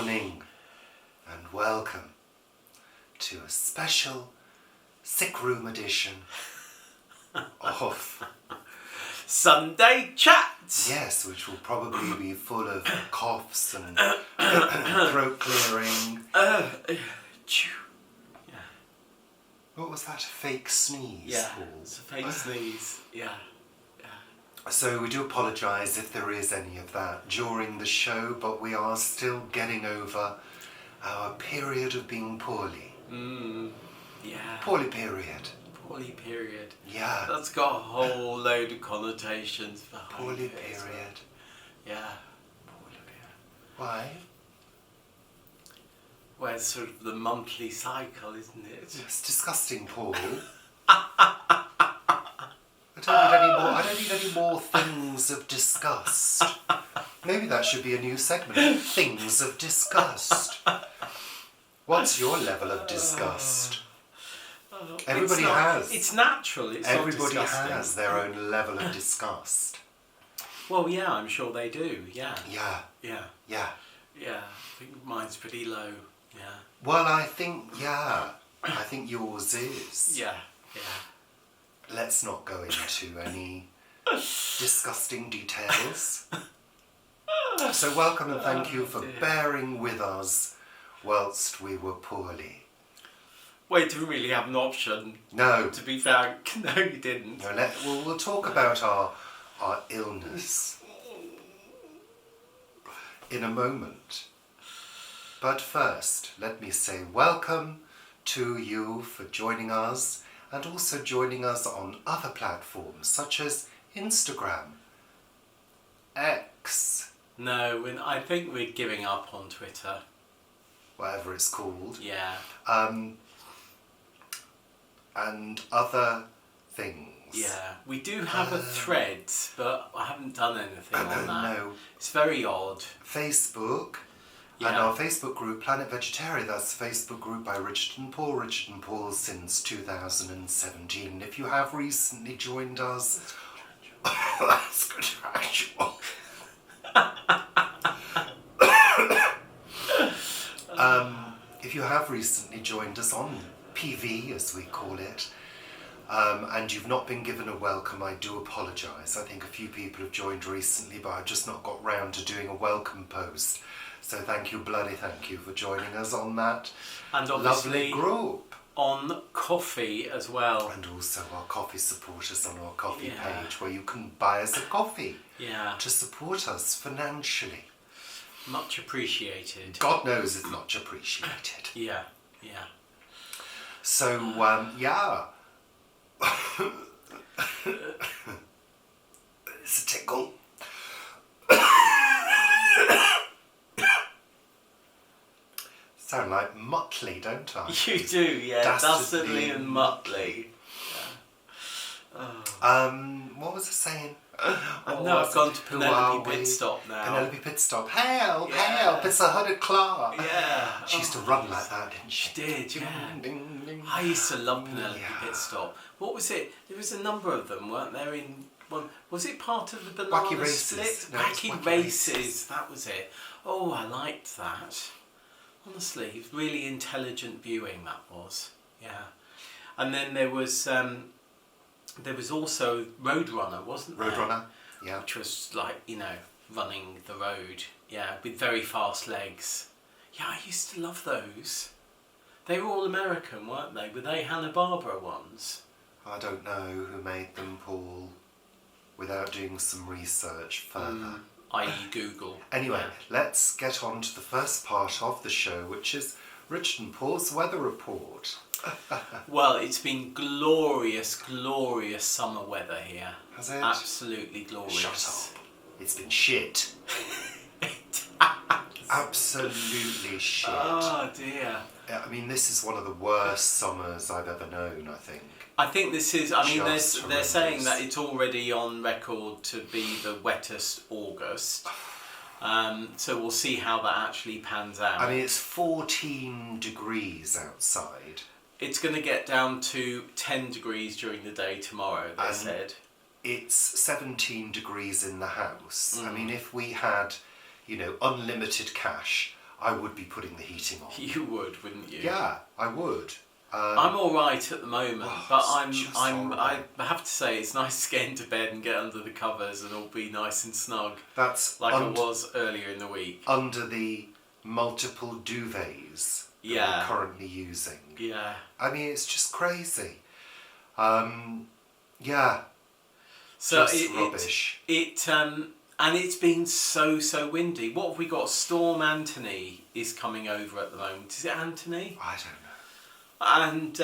morning and welcome to a special sick room edition of Sunday Chats. Yes, which will probably be full of coughs and throat clearing. What was that? A fake sneeze? Yeah, it's a fake sneeze. Yeah. So we do apologise if there is any of that during the show, but we are still getting over our period of being poorly. Yeah. Poorly period. Poorly period. Yeah. That's got a whole load of connotations behind Poorly it. period. Yeah. Poorly period. Why? Well, it's sort of the monthly cycle, isn't it? It's disgusting, Paul. I don't need any more things of disgust. Maybe that should be a new segment. Things of disgust. What's your level of disgust? Everybody has. It's natural. It's Everybody not disgusting. has their own level of disgust. Well, yeah, I'm sure they do. Yeah. Yeah. Yeah. Yeah. Yeah. I think mine's pretty low. Yeah. Well, I think yours is. Yeah. Yeah. Let's not go into any disgusting details. So welcome and thank you for bearing with us whilst we were poorly. Well, you didn't really have an option. No. To be frank, no, you didn't. No, we'll talk about our illness in a moment. But first, let me say welcome to you for joining us and also joining us on other platforms such as Instagram, X, No, I think we're giving up on Twitter. whatever it's called, Yeah. and other things. Yeah. We do have a thread, but I haven't done anything on that. No. It's very odd. Facebook. Yeah. And our Facebook group, Planet Vegetaria, that's the Facebook group by Richard and Paul since 2017. If you have recently joined us, that's contractual. If you have recently joined us on PV, as we call it, and you've not been given a welcome, I do apologise. I think a few people have joined recently, but I've just not got round to doing a welcome post. So thank you for joining us on that And lovely obviously group. on Coffee as well. And also our coffee supporters on our coffee Yeah. page, where you can buy us a coffee Yeah. to support us financially. Much appreciated. God knows it's much appreciated. Yeah. Yeah. So, yeah. It's a tickle. Sound like Muttley, don't I? You do, yeah. Dastardly and Muttley. What was I saying? No, I've gone to Penelope Pitstop now. Penelope Pitstop. Help, Yeah. help, it's a hooded claw. Yeah. She used to run like that, didn't she? She did, yeah. Ding, ding. I used to love Penelope Yeah. Pitstop. What was it? There was a number of them, weren't there? Was it part of the Banana Wacky Races. Split? No, it was Wacky Wacky Races. Races. That was it. Oh, I liked that. Honestly, really intelligent viewing that was. Yeah. And then there was also Roadrunner, wasn't there? Roadrunner, yeah. Which was like, running the road. Yeah, with very fast legs. Yeah, I used to love those. They were all American, weren't they? Were they Hanna-Barbera ones? I don't know who made them, Paul, without doing some research further. I.e. Google. Anyway, let's get on to the first part of the show, which is Richard and Paul's weather report. Well, it's been glorious, glorious summer weather here. Has it? Absolutely glorious. Shut up. It's been shit. Absolutely shit. Oh dear. I mean, this is one of the worst summers I've ever known, I think. I think this is, Just they're saying horrendous. that it's already on record to be the wettest August. So we'll see how that actually pans out. I mean, it's 14 degrees outside. It's going to get down to 10 degrees during the day tomorrow, they said. It's 17 degrees in the house. I mean, if we had, unlimited cash, I would be putting the heating on. You would, wouldn't you? Yeah, I would. I'm all right at the moment, but I horrible. have to say it's nice to get into bed and get under the covers and all be nice and snug, That's like I was earlier in the week. under the multiple duvets that we're currently using. Yeah. I mean, it's just crazy. Yeah. So just rubbish. And it's been so windy. What have we got? Storm Anthony is coming over at the moment. Is it Anthony? I don't know. And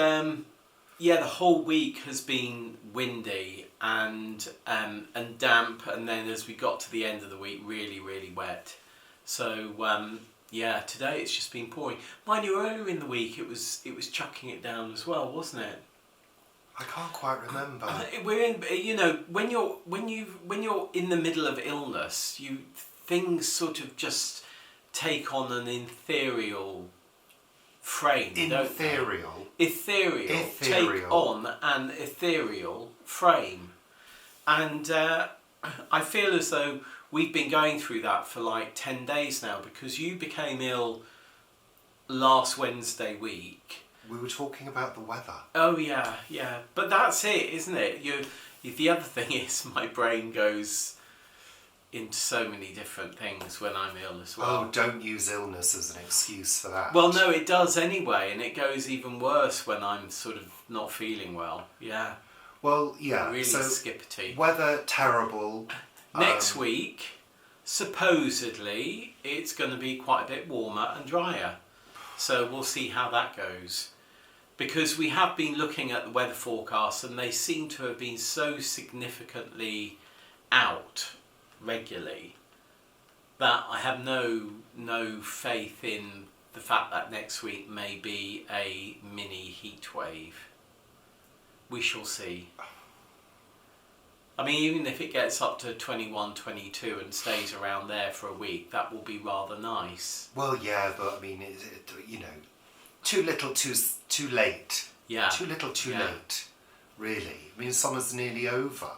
the whole week has been windy and damp, and then as we got to the end of the week, really wet. So today it's just been pouring. Mind you, earlier in the week it was chucking it down as well, wasn't it? I can't quite remember. We're in, when you're in the middle of illness, things sort of just take on an ethereal frame. Ethereal. Ethereal. Take on an ethereal frame, and I feel as though we've been going through that for like 10 days now, because you became ill last Wednesday week. We were talking about the weather. Oh yeah. But that's it, isn't it? The other thing is my brain goes into so many different things when I'm ill as well. Oh, don't use illness as an excuse for that. Well, no, it does anyway, and it goes even worse when I'm sort of not feeling well. Yeah. Well, yeah. Really so skippity. Weather terrible. Next week, supposedly, it's going to be quite a bit warmer and drier. So we'll see how that goes. Because we have been looking at the weather forecasts and they seem to have been so significantly out regularly that I have no faith in the fact that next week may be a mini heat wave. We shall see. I mean, even if it gets up to 21, 22 and stays around there for a week, that will be rather nice. Well, yeah, but I mean, too little, too late. Yeah. Too little, too late, really. I mean, summer's nearly over.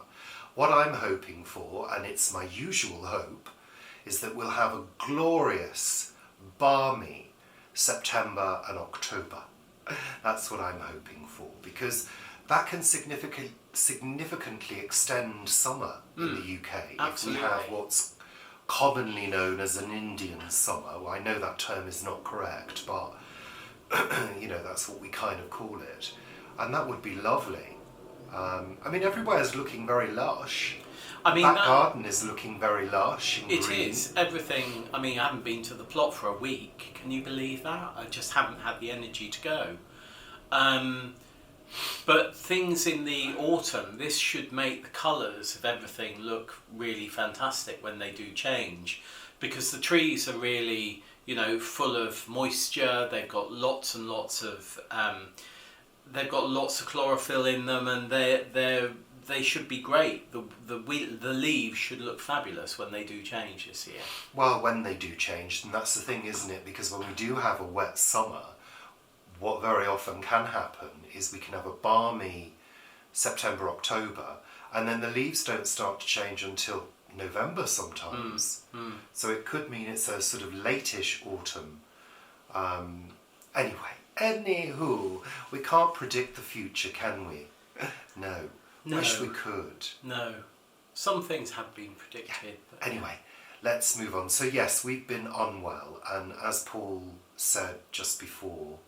What I'm hoping for, and it's my usual hope, is that we'll have a glorious, balmy September and October. That's what I'm hoping for, because that can significantly extend summer in the UK. Absolutely. If we have what's commonly known as an Indian summer. Well, I know that term is not correct, but that's what we kind of call it, and that would be lovely. I mean, everywhere's looking very lush. I mean, that garden is looking very lush and it green. It is. Everything. I mean, I haven't been to the plot for a week. Can you believe that? I just haven't had the energy to go. But things in the autumn, this should make the colours of everything look really fantastic when they do change, because the trees are really, full of moisture. They've got lots and lots of, chlorophyll in them, and they should be great. The leaves should look fabulous when they do change this year. Well, when they do change, and that's the thing, isn't it? Because when we do have a wet summer, what very often can happen is we can have a balmy September, October, and then the leaves don't start to change until November sometimes. So it could mean it's a sort of late-ish autumn. Anywho, we can't predict the future, can we? No. Wish we could. No. Some things have been predicted. Yeah. Anyway, let's move on. So yes, we've been unwell, and as Paul said just before,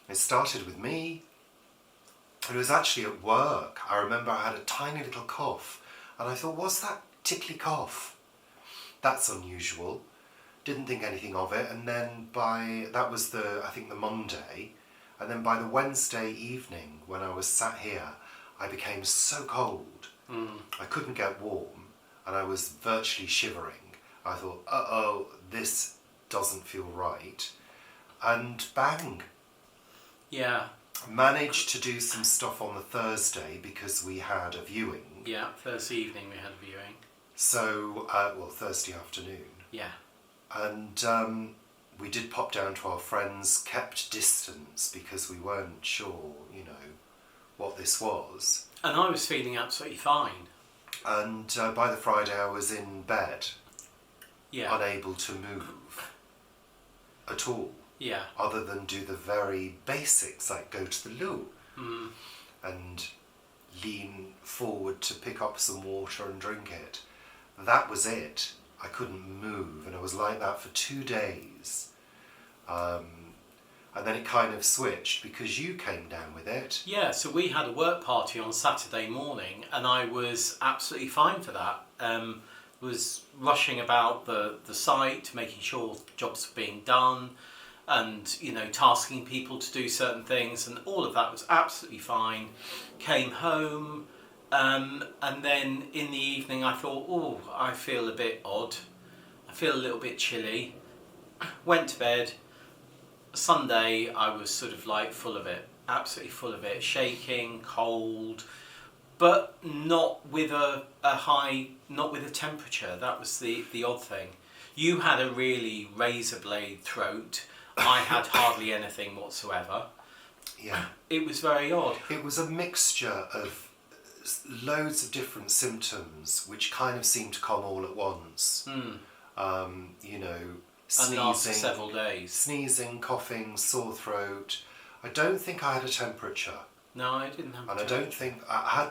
it started with me. It was actually at work. I remember I had a tiny little cough, and I thought, what's that tickly cough? That's unusual. Didn't think anything of it, and then that was the Monday, and then by the Wednesday evening when I was sat here, I became so cold. I couldn't get warm, and I was virtually shivering. I thought, uh-oh, this doesn't feel right, and bang. Yeah. Managed to do some stuff on the Thursday because we had a viewing. Yeah, Thursday evening we had a viewing. So, Thursday afternoon. Yeah. And we did pop down to our friends, kept distance because we weren't sure, what this was. And I was feeling absolutely fine. And by the Friday I was in bed, yeah, unable to move. at all. Yeah. Other than do the very basics like go to the loo and lean forward to pick up some water and drink it. That was it. I couldn't move, and I was like that for 2 days. And then it kind of switched because you came down with it. Yeah, so we had a work party on Saturday morning, and I was absolutely fine for that. Was rushing about the site, making sure jobs were being done, and tasking people to do certain things, and all of that was absolutely fine. Came home, and then in the evening I thought, oh, I feel a bit odd. I feel a little bit chilly. Went to bed. Sunday I was sort of like full of it, absolutely full of it, shaking, cold, but not with a high, not with a temperature. That was the odd thing. You had a really razor blade throat. I had hardly anything whatsoever. Yeah. It was very odd. It was a mixture of loads of different symptoms which kind of seemed to come all at once. And after several days. Sneezing, coughing, sore throat. I don't think I had a temperature. No, I didn't have. And I don't think I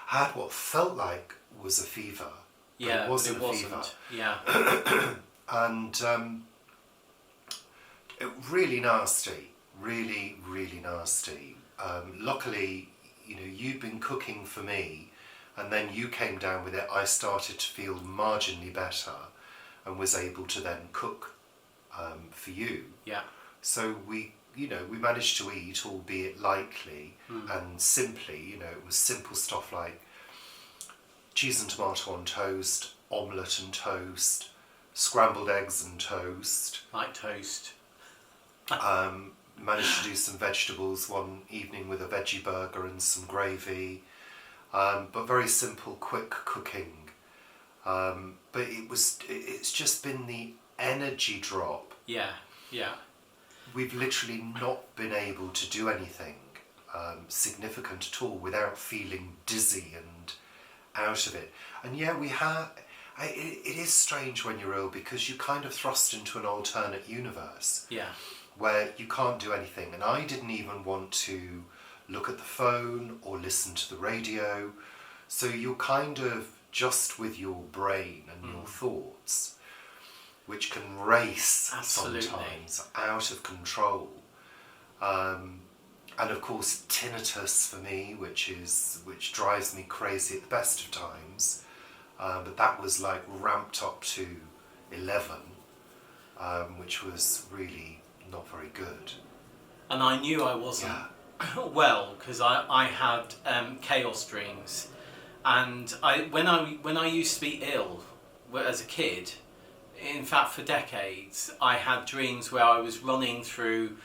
had what felt like was a fever. Yeah, but it wasn't but it a wasn't. fever. Yeah. And really nasty, really, really nasty. Luckily, you'd been cooking for me, and then you came down with it. I started to feel marginally better, and was able to then cook for you. Yeah. So we managed to eat, albeit lightly and simply. It was simple stuff like cheese and tomato on toast, omelette and toast, scrambled eggs and toast. Like toast. Managed to do some vegetables one evening with a veggie burger and some gravy, but very simple, quick cooking. But it's just been the energy drop. Yeah, yeah. We've literally not been able to do anything significant at all without feeling dizzy and out of it. And yeah, it is strange when you're ill because you're kind of thrust into an alternate universe. Yeah. Where you can't do anything. And I didn't even want to look at the phone or listen to the radio. So you're kind of just with your brain and your thoughts, which can race sometimes out of control. And of course tinnitus for me, which drives me crazy at the best of times. But that was like ramped up to 11, which was really not very good. And I knew I wasn't well because I had chaos dreams, and when I used to be ill as a kid, in fact for decades, I had dreams where I was running through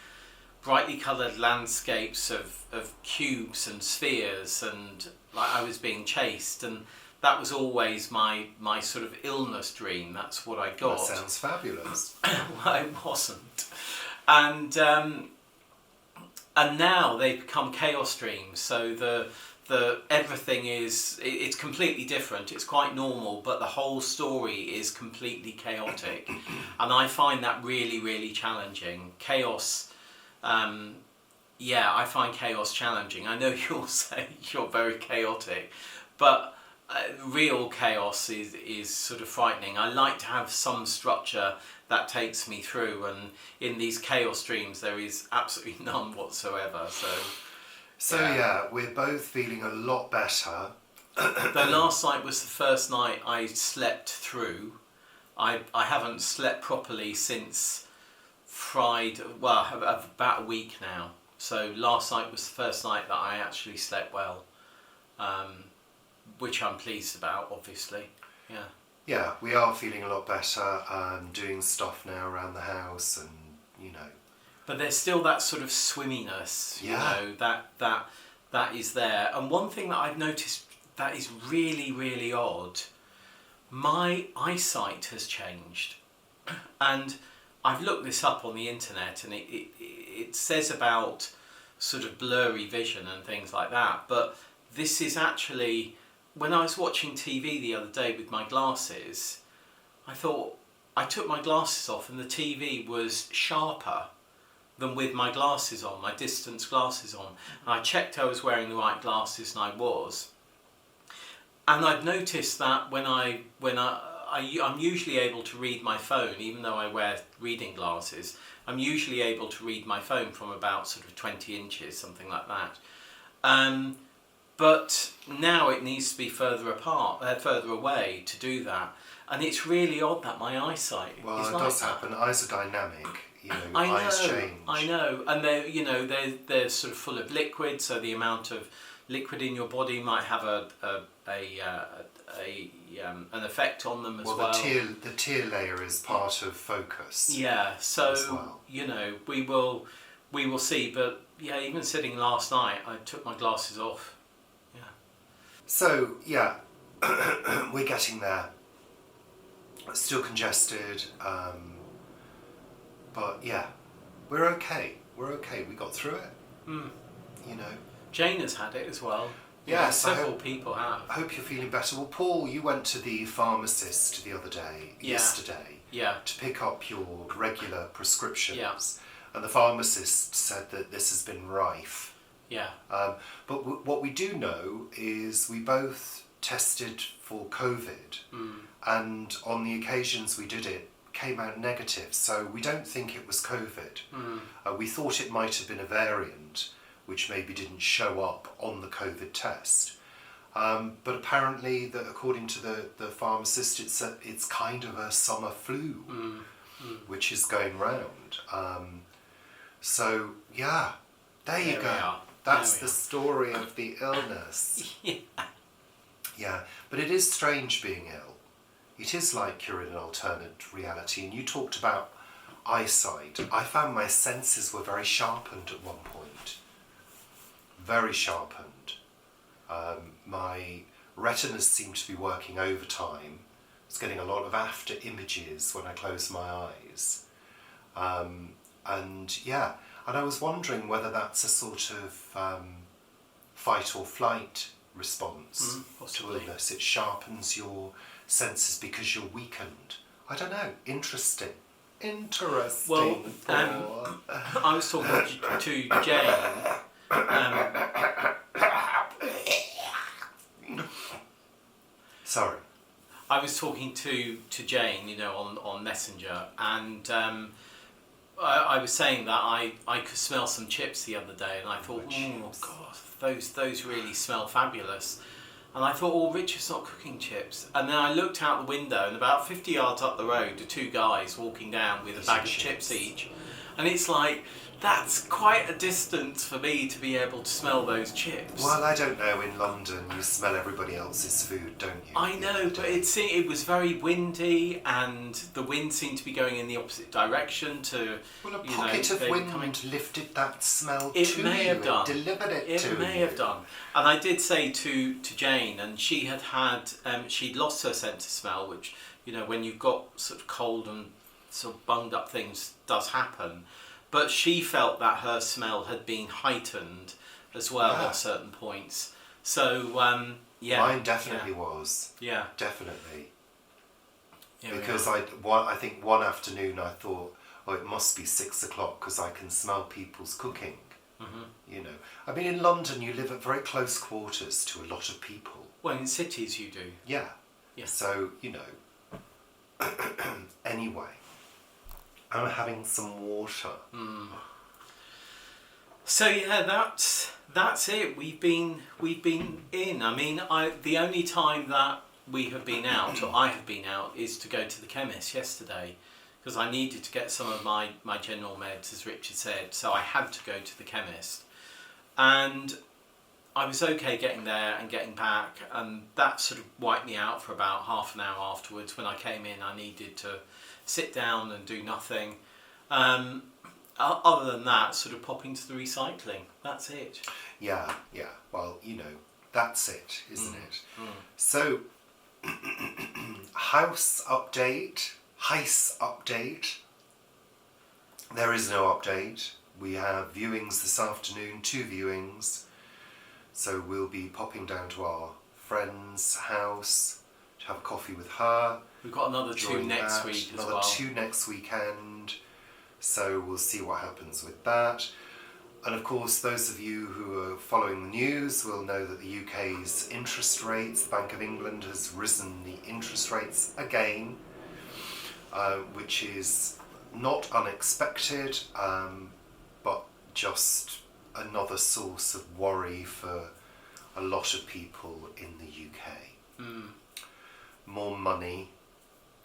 brightly coloured landscapes of cubes and spheres, and like I was being chased, and that was always my sort of illness dream. That's what I got. That sounds fabulous. Well, it wasn't. And now they've become chaos dreams. So the everything it's completely different. It's quite normal, but the whole story is completely chaotic, and I find that really, really challenging. Chaos. I find chaos challenging. I know you'll say you're very chaotic, but real chaos is sort of frightening. I like to have some structure that takes me through, and in these chaos dreams there is absolutely none whatsoever. So we're both feeling a lot better. The last night was the first night I slept through. I haven't slept properly since Friday, about a week now. So last night was the first night that I actually slept well, which I'm pleased about, obviously. Yeah. Yeah, we are feeling a lot better, doing stuff now around the house, and But there's still that sort of swimminess, that is there. And one thing that I've noticed that is really, really odd, my eyesight has changed. And I've looked this up on the internet, and it says about sort of blurry vision and things like that. But this is actually, when I was watching TV the other day with my glasses, I thought, I took my glasses off and the TV was sharper than with my glasses on, my distance glasses on. And I checked I was wearing the right glasses, and I was. And I've noticed that I'm usually able to read my phone, even though I wear reading glasses. I'm usually able to read my phone from about sort of 20 inches, something like that. But now it needs to be further away to do that. And it's really odd that my eyesight is like that. Well, it does happen. Eyes are dynamic. Eyes change. I know, and they're sort of full of liquid, so the amount of liquid in your body might have an effect on them as well. The tear layer is part of focus. Yeah, so as well. We will see. But yeah, even sitting last night, I took my glasses off. Yeah. So yeah, we're getting there. Still congested. But yeah, we're okay. We're okay. We got through it. Jane has had it as well. Yes, several people have. I hope you're feeling better. Well, Paul, you went to the pharmacist the other day, yesterday, to pick up your regular prescriptions. Yeah. And the pharmacist said that this has been rife. Yeah. But what we do know is we both tested for COVID, and on the occasions we did it, came out negative. So we don't think it was COVID. We thought it might have been a variant, which maybe didn't show up on the COVID test. But apparently, according to the pharmacist, it's kind of a summer flu, which is going round. So, yeah, there you go. That's the story of the illness. Yeah, but it is strange being ill. It is like you're in an alternate reality. And you talked about eyesight. I found my senses were very sharpened at one point. Very sharpened. My retinas seemed to be working overtime. I was getting a lot of after images when I closed my eyes. And I was wondering whether that's a sort of fight or flight response to illness. It sharpens your senses because you're weakened. I don't know. Interesting. Well, I was talking to Jane. Sorry. I was talking to Jane, on Messenger, and I was saying that I could smell some chips the other day, and I thought, oh God, those really smell fabulous. And I thought, oh, Richard's not cooking chips. And then I looked out the window, and about 50 yards up the road are two guys walking down with a bag of chips each. And it's like, that's quite a distance for me to be able to smell those chips. Well, I don't know. In London, you smell everybody else's food, don't you? I know, but it was very windy, and the wind seemed to be going in the opposite direction to... Well, a pocket of wind lifted that smell to you. It may have done. It delivered it to you. It may have done. And I did say to Jane, and she had she'd lost her sense of smell, which, when you've got sort of cold and sort of bunged up things, does happen. But she felt that her smell had been heightened as well at certain points. So, Mine definitely was. Yeah. Definitely. Because I think one afternoon I thought, it must be 6 o'clock because I can smell people's cooking. Mm-hmm. I mean, in London you live at very close quarters to a lot of people. Well, in cities you do. Yeah. So, anyway. I'm having some water. So that's it. We've been in. I mean, the only time that we have been out, or I have been out, is to go to the chemist yesterday, because I needed to get some of my general meds, as Richard said. So I had to go to the chemist, and I was okay getting there and getting back, and that sort of wiped me out for about half an hour afterwards. When I came in, I needed to sit down and do nothing. Other than that, sort of popping to the recycling. That's it. Yeah. Well, that's it, isn't it? So, house update. There is no update. We have viewings this afternoon, 2 viewings. So we'll be popping down to our friend's house to have a coffee with her. We've got another 2 next week as well. Another 2 next weekend. So we'll see what happens with that. And of course, those of you who are following the news will know that the UK's interest rates, the Bank of England has risen the interest rates again, which is not unexpected, but just another source of worry for a lot of people in the UK. More money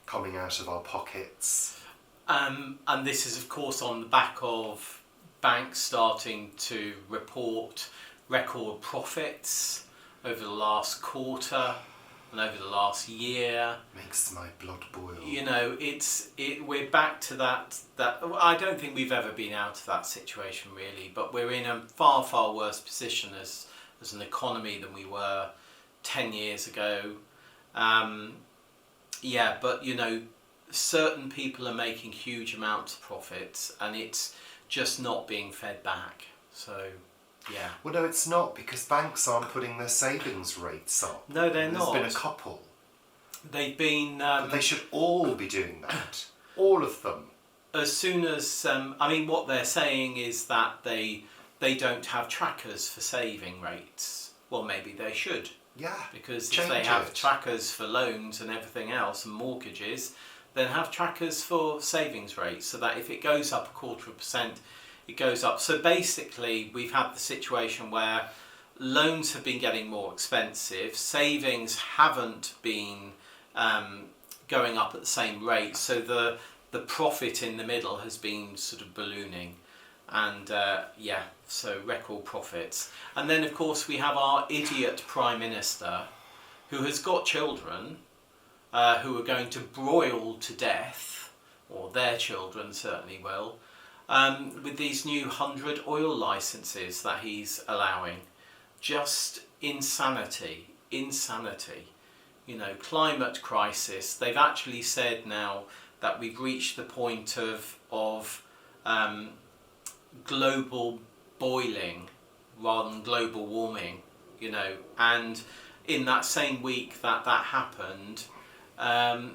coming out of our pockets. And this is, of course, on the back of banks starting to report record profits over the last quarter and over the last year. Makes my blood boil. You know, we're back to that. I don't think we've ever been out of that situation really, but we're in a far, far worse position as an economy than we were 10 years ago. But you know, certain people are making huge amounts of profits and it's just not being fed back. So, yeah. Well, no, it's not, because banks aren't putting their savings rates up. No, they're not. There's been a couple. They've been... but they should all be doing that. All of them. As soon as... what they're saying is that they don't have trackers for saving rates. Well, maybe they should. Yeah. Because if they have trackers for loans and everything else and mortgages, then have trackers for savings rates, so that if it goes up 0.25%, it goes up. So basically, we've had the situation where loans have been getting more expensive, savings haven't been going up at the same rate, so the profit in the middle has been sort of ballooning, and so record profits. And then of course we have our idiot Prime Minister, who has got children who are going to broil to death, or their children certainly will, with these new 100 oil licenses that he's allowing. Just insanity. You know, climate crisis. They've actually said now that we've reached the point of global boiling rather than global warming, you know, and in that same week that happened,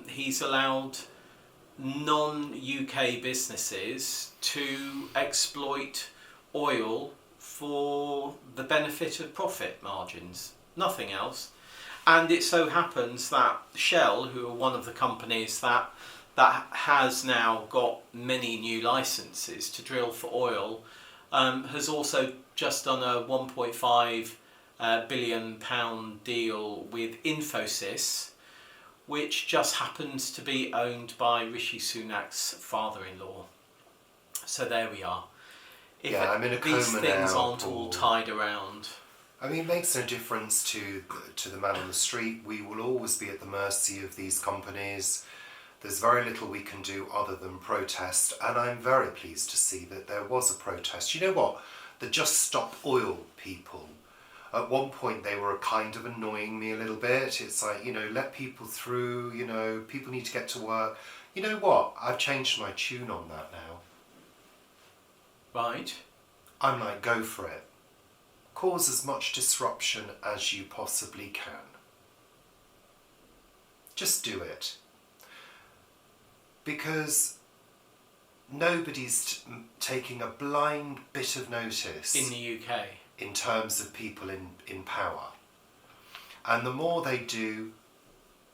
he's allowed non-UK businesses to exploit oil for the benefit of profit margins, nothing else. And it so happens that Shell, who are one of the companies that has now got many new licenses to drill for oil, has also just done a £1.5 billion deal with Infosys, which just happens to be owned by Rishi Sunak's father-in-law. So there we are. I'm in a coma now. These things aren't all tied around. I mean, it makes no difference to the man on the street. We will always be at the mercy of these companies. There's very little we can do other than protest, and I'm very pleased to see that there was a protest. You know what? The Just Stop Oil people, at one point they were kind of annoying me a little bit. It's like, you know, let people through, you know, people need to get to work. You know what? I've changed my tune on that now. Right. I'm like, go for it. Cause as much disruption as you possibly can. Just do it. Because nobody's taking a blind bit of notice in the UK in terms of people in power. And the more they do,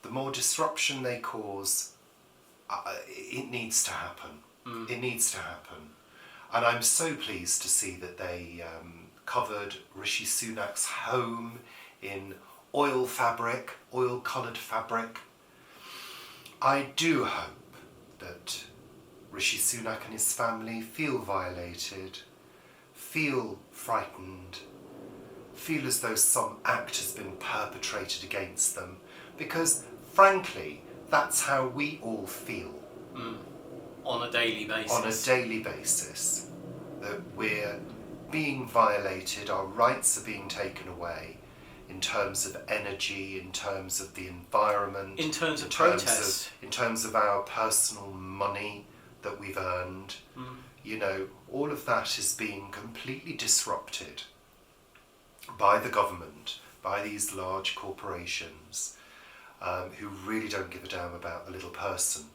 the more disruption they cause. It needs to happen. It needs to happen. And I'm so pleased to see that they covered Rishi Sunak's home in oil fabric, oil-coloured fabric. I do hope that Rishi Sunak and his family feel violated, feel frightened, feel as though some act has been perpetrated against them, because frankly, that's how we all feel. On a daily basis. On a daily basis. That we're being violated, our rights are being taken away in terms of energy, in terms of the environment, in terms of protest, in terms of our personal money that we've earned. You know, all of that is being completely disrupted by the government, by these large corporations. who really don't give a damn about the little person.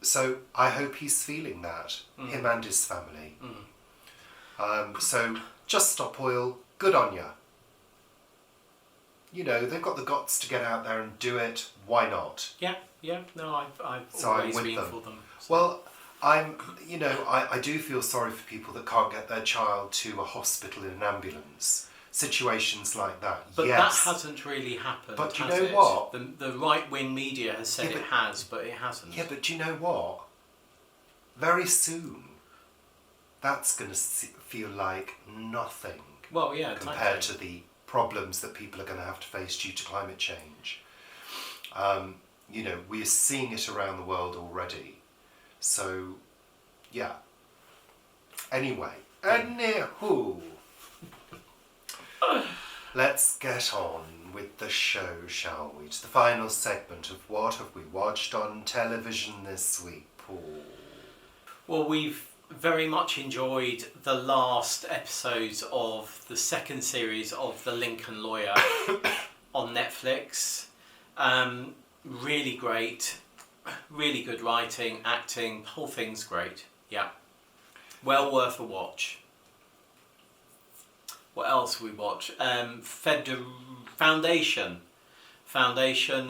So I hope he's feeling that, him and his family. So just stop oil, good on ya. You know, they've got the guts to get out there and do it, why not? Yeah, no, I've So always I'm with been them. for them. So. Well, I do feel sorry for people that can't get their child to a hospital in an ambulance. Situations like that, But yes. that hasn't really happened, But you has know it? what? The right-wing media has said Yeah, it has, but it hasn't. Yeah, but do you know what? Very soon, that's going to feel like nothing Well, yeah, compared totally. to the problems that people are going to have to face due to climate change. You know, we're seeing it around the world already. So, yeah. Anyway, anywho, let's get on with the show, shall we? To the final segment of what have we watched on television this week, Paul? Well, we've very much enjoyed the last episodes of the second series of The Lincoln Lawyer on Netflix. Really great, really good writing, acting, the whole thing's great. Yeah, well worth a watch. What else we watch? Foundation.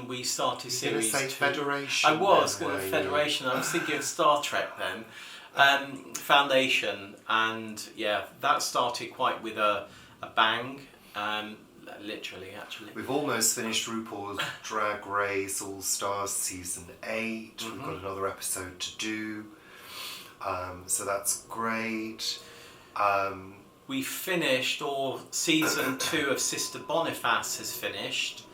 We started series 2. Federation? I was then, going to were you? Federation. I was thinking of Star Trek then. Foundation, and yeah, that started quite with a bang. Literally, actually. We've almost finished RuPaul's Drag Race All Stars Season 8. We've got another episode to do. So that's great. We finished, or season 2 of Sister Boniface has finished.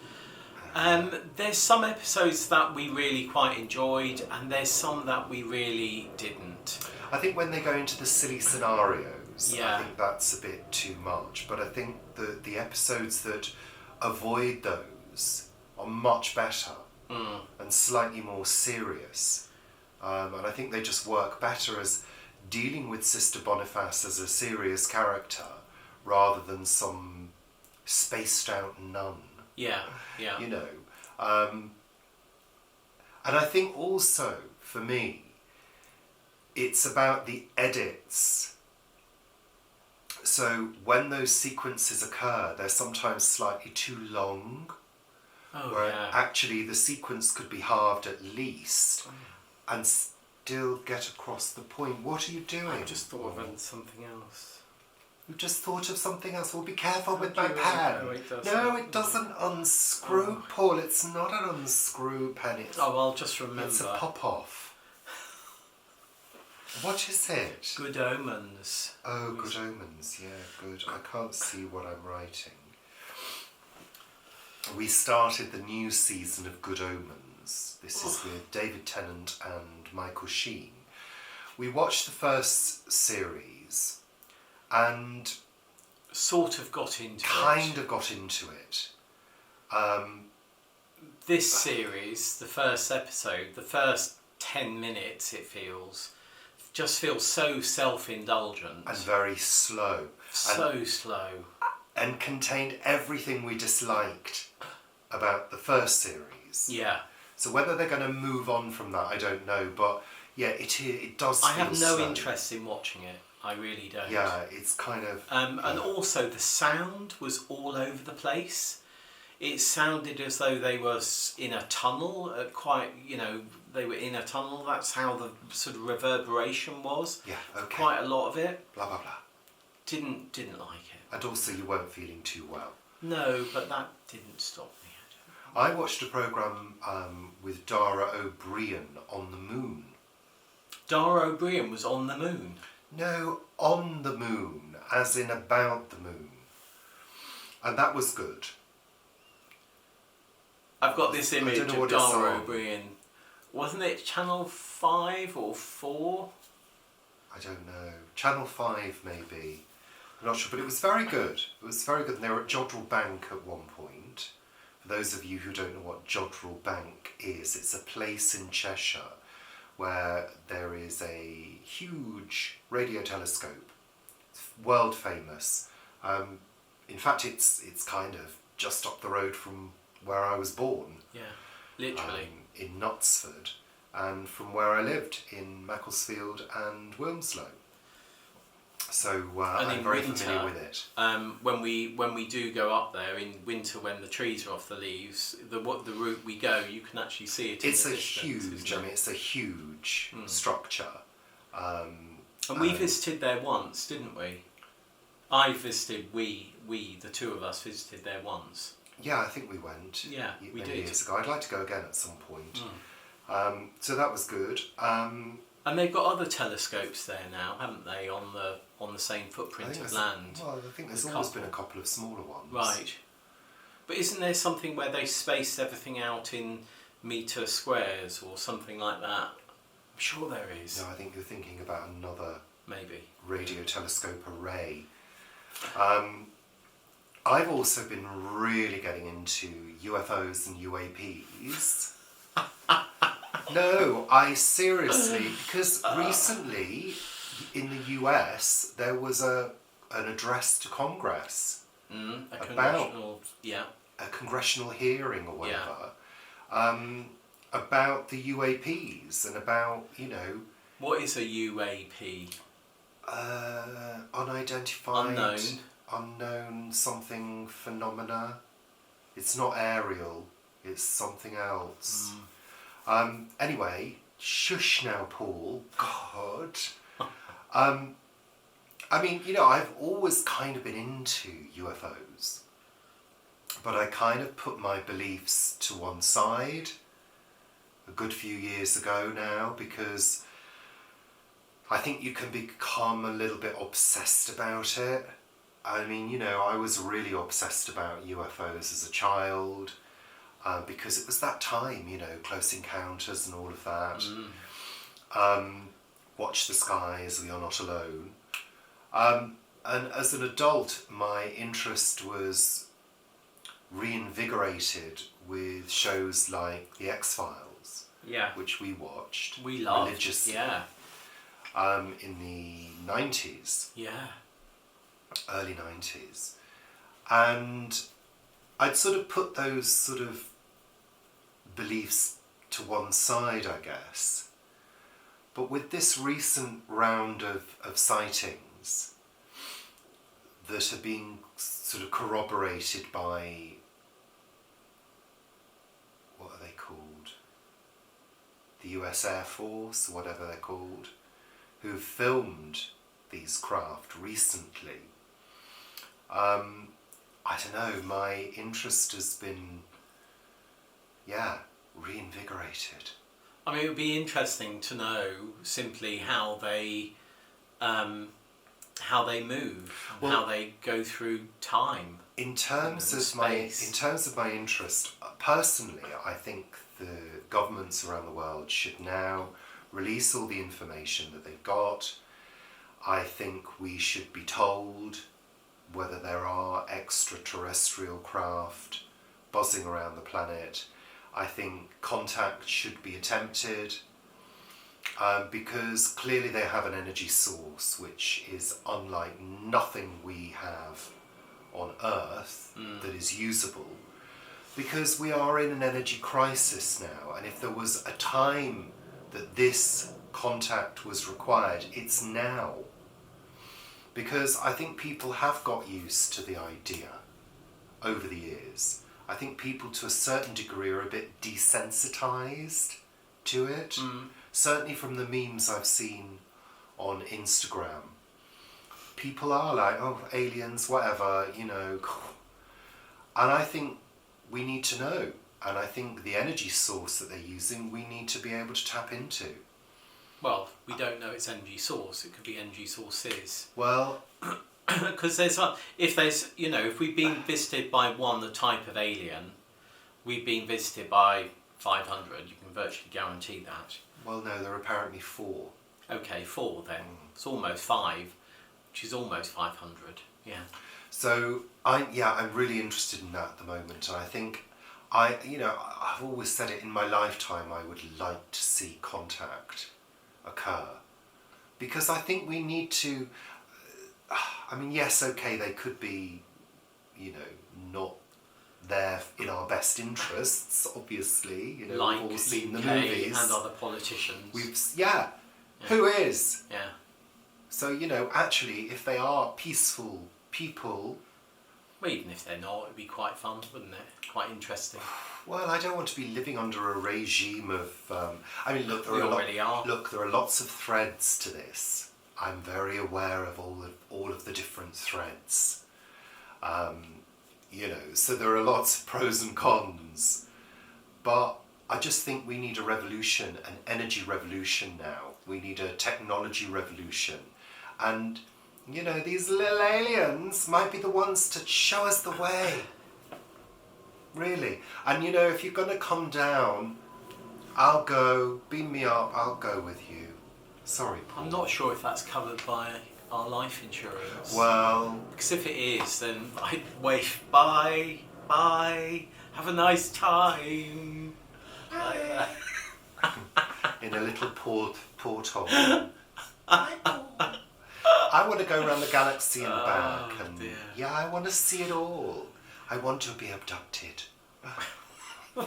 There's some episodes that we really quite enjoyed, and there's some that we really didn't. I think when they go into the silly scenarios, Yeah. I think that's a bit too much. But I think the episodes that avoid those are much better and slightly more serious. And I think they just work better as dealing with Sister Boniface as a serious character rather than some spaced out nun. Yeah. You know. And I think also, for me, it's about the edits. So when those sequences occur, they're sometimes slightly too long. Oh, where yeah. actually the sequence could be halved at least and still get across the point. What are you doing? I just thought of something else. You just thought of something else. Well, be careful with How my do you- pen. No, it doesn't. No, it doesn't unscrew, Paul. It's not an unscrew pen. Oh, I'll just remember. It's a pop-off. What is it? Good Omens. Oh, Good Omens. Yeah, good. I can't see what I'm writing. We started the new season of Good Omens. This is with David Tennant and Michael Sheen. We watched the first series and Sort of got into kind of got into it. This series, the first episode, the first 10 minutes, it just feels so self-indulgent. And very slow. So slow. And contained everything we disliked about the first series. Yeah. So whether they're going to move on from that, I don't know. But yeah, it does I feel have no slow. interest in watching it. I really don't. Yeah, it's kind of... And also the sound was all over the place. It sounded as though they were in a tunnel, they were in a tunnel. That's how the sort of reverberation was. Yeah, okay. Quite a lot of it. Blah, blah, blah. Didn't like it. And also you weren't feeling too well. No, but that didn't stop me. I watched a programme with Dara O'Brien on the moon. Dara O'Brien was on the moon. No, on the moon, as in about the moon. And that was good. I've got this image don't know of what it's Dara on. O'Brien. Wasn't it Channel 5 or 4? I don't know. Channel 5 maybe. I'm not sure, but it was very good. It was very good. And they were at Jodrell Bank at one point. For those of you who don't know what Jodrell Bank is, it's a place in Cheshire where there is a huge radio telescope. It's world famous. In fact, it's kind of just up the road from where I was born. Yeah, literally. In Knutsford, and from where I lived in Macclesfield and Wilmslow. So I'm very familiar with it. When we do go up there in winter, when the trees are off the leaves, the route we go, you can actually see it. It's a huge. I mean, it's a huge structure. And we visited there once, didn't we? I visited. We the two of us visited there once. Yeah, I think we went. Yeah, we did. Years ago. I'd like to go again at some point. So that was good. And they've got other telescopes there now, haven't they, on the same footprint of land? Well, I think there's always been a couple of smaller ones. Right. But isn't there something where they spaced everything out in metre squares or something like that? I'm sure there is. No, I think you're thinking about another maybe radio telescope array. I've also been really getting into UFOs and UAPs. No, I seriously, because recently in the US there was an address to Congress a congressional hearing or whatever about the UAPs and about, What is a UAP? Unidentified, unknown something phenomena. It's not aerial, it's something else. Anyway, shush now, Paul. God. I mean, I've always kind of been into UFOs, but I kind of put my beliefs to one side a good few years ago now, because I think you can become a little bit obsessed about it. I mean, I was really obsessed about UFOs as a child. Because it was that time, Close Encounters and all of that. Watch the Skies, We Are Not Alone. And as an adult, my interest was reinvigorated with shows like The X-Files, which we watched religiously in the 90s, early 90s. And I'd sort of put those sort of beliefs to one side, I guess. But with this recent round of sightings that have been sort of corroborated by, what are they called? The US Air Force, or whatever they're called, who filmed these craft recently. I don't know, my interest has been, reinvigorated. I mean, it would be interesting to know simply how they move, how they go through time. In terms of my interest, personally, I think the governments around the world should now release all the information that they've got. I think we should be told whether there are extraterrestrial craft buzzing around the planet. I think contact should be attempted, because clearly they have an energy source which is unlike nothing we have on Earth that is usable, because we are in an energy crisis now, and if there was a time that this contact was required, it's now. Because I think people have got used to the idea over the years. I think people to a certain degree are a bit desensitized to it. Certainly from the memes I've seen on Instagram. People are like, oh, aliens, whatever, And I think we need to know. And I think the energy source that they're using, we need to be able to tap into. Well, we don't know its energy source. It could be energy sources. Well, because if we've been visited by the type of alien, we've been visited by 500. You can virtually guarantee that. Well, no, there are apparently 4. Okay, 4 then. It's almost 5, which is almost 500. Yeah. So I'm really interested in that at the moment, and I think I've always said it, in my lifetime I would like to see contact occur, because I think we need to. I mean, yes, okay, they could be, not they're in our best interests, obviously. You know, like we've all seen the UK movies. and other politicians. Yeah. Who is? Yeah. So, you know, actually, if they are peaceful people... Well, even if they're not, it'd be quite fun, wouldn't it? Quite interesting. Well, I don't want to be living under a regime of... I mean, look, We already are. Look, there are lots of threads to this. I'm very aware of all of the different threads. You know, so there are lots of pros and cons. But I just think we need a revolution, an energy revolution now. We need a technology revolution. And, you know, these little aliens might be the ones to show us the way. Really. And, you know, if you're going to come down, I'll go, beam me up, I'll go with you. Sorry, Paul. I'm not sure if that's covered by our life insurance. Well... Because if it is, then I'd wave, bye, have a nice time. Like that. In a little porthole. I want to go around the galaxy and back, and dear. yeah, I want to see it all. I want to be abducted. There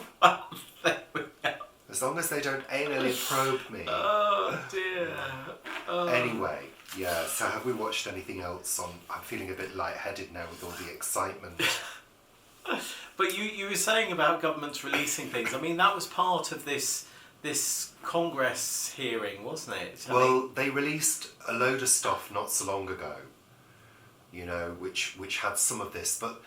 we go. As long as they don't anally probe me. Oh dear. Oh. Anyway, yeah, so have we watched anything else on... I'm feeling a bit lightheaded now with all the excitement. But you were saying about governments releasing things. I mean, that was part of this Congress hearing, wasn't it? Well, they released a load of stuff not so long ago, you know, which had some of this, but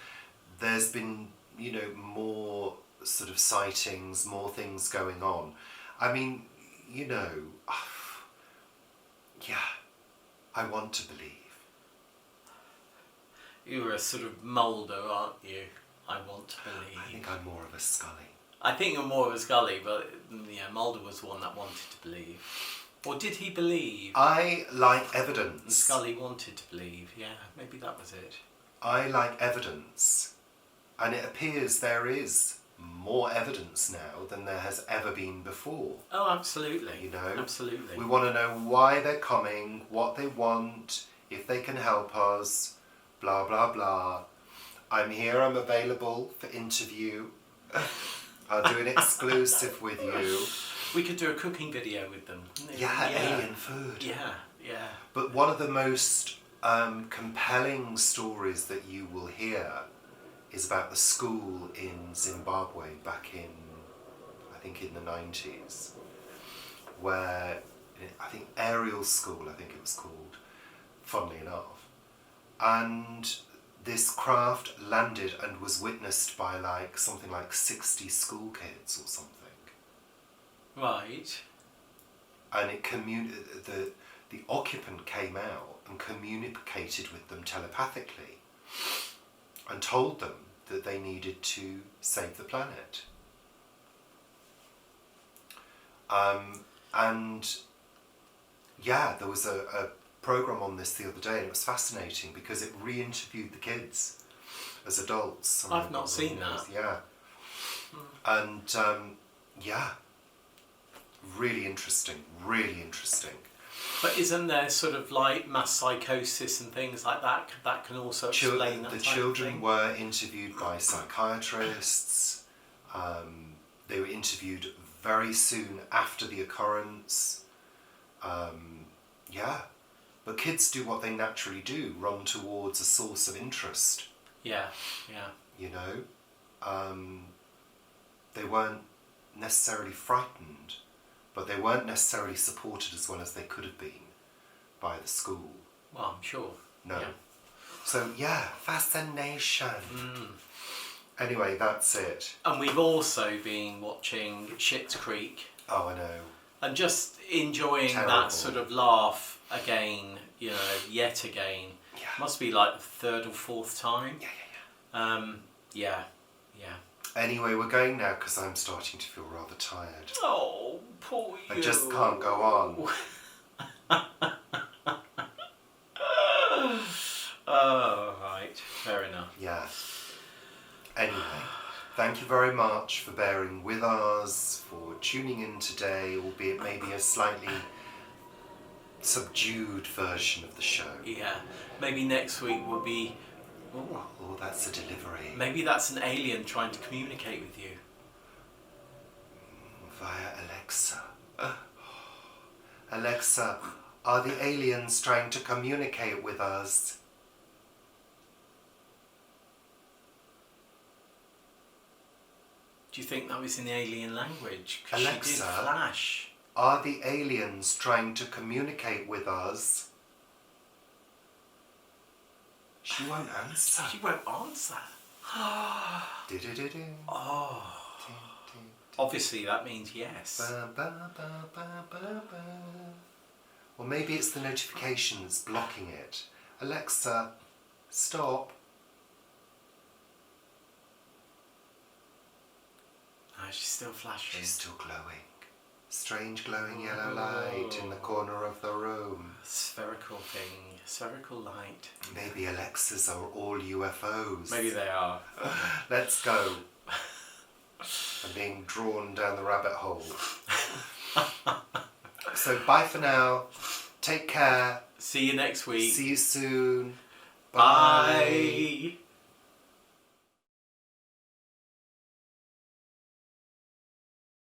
there's been, you know, more sort of sightings, more things going on. I mean, you know, yeah, I want to believe. You're a sort of Mulder, aren't you? I want to believe. I think I'm more of a Scully. I think you're more of a Scully, but yeah, Mulder was the one that wanted to believe. Or did he believe? I like evidence. Scully wanted to believe, yeah, maybe that was it. I like evidence. And it appears there is more evidence now than there has ever been before. Oh, absolutely. You know? Absolutely. We want to know why they're coming, what they want, if they can help us, blah, blah, blah. I'm here, I'm available for interview. I'll do an exclusive with you. We could do a cooking video with them. Yeah, alien food. Yeah, yeah. But one of the most compelling stories that you will hear is about the school in Zimbabwe back in, I think in the 90s, where, I think Aerial School, I think it was called, funnily enough. And this craft landed and was witnessed by like something like 60 school kids or something. Right. And it the occupant came out and communicated with them telepathically and told them that they needed to save the planet. And yeah, there was a program on this the other day, and it was fascinating because it re-interviewed the kids as adults. I've not seen that. Yeah. And yeah, really interesting, really interesting. But isn't there sort of like mass psychosis and things like that? That can also explain that The type children of thing? were interviewed by psychiatrists. They were interviewed very soon after the occurrence. Yeah. But kids do what they naturally do, run towards a source of interest. Yeah, yeah. You know? They weren't necessarily frightened, but they weren't necessarily supported as well as they could have been by the school. Well, I'm sure. No. Yeah. So, yeah, fascination. Anyway, that's it. And we've also been watching Schitt's Creek. Oh, I know. And just enjoying Terrible. that sort of laugh again, you know, yet again. Yeah. Must be like the third or fourth time. Yeah. Yeah. Anyway, we're going now because I'm starting to feel rather tired. Oh, poor you. I just can't go on. Oh, right. Fair enough. Yeah. Anyway, thank you very much for bearing with us, for tuning in today, albeit maybe a slightly subdued version of the show. Yeah. Maybe next week we'll Oh, that's a delivery. Maybe that's an alien trying to communicate with you. Via Alexa. Alexa, are the aliens trying to communicate with us? Do you think that was in the alien language? 'Cause Alexa, she did flash. Are the aliens trying to communicate with us? She won't answer. She won't answer. Do-do-do-do. Oh. Obviously that means yes. Ba, ba, ba, ba, ba, ba. Or maybe it's the notifications blocking it. Alexa, stop. No, she's still flashing. She's still glowing. Strange glowing yellow light in the corner of the room. Spherical thing. Spherical light. Maybe Alexas are all UFOs. Maybe they are. Let's go. I'm being drawn down the rabbit hole. So bye for now. Take care. See you next week. See you soon. Bye.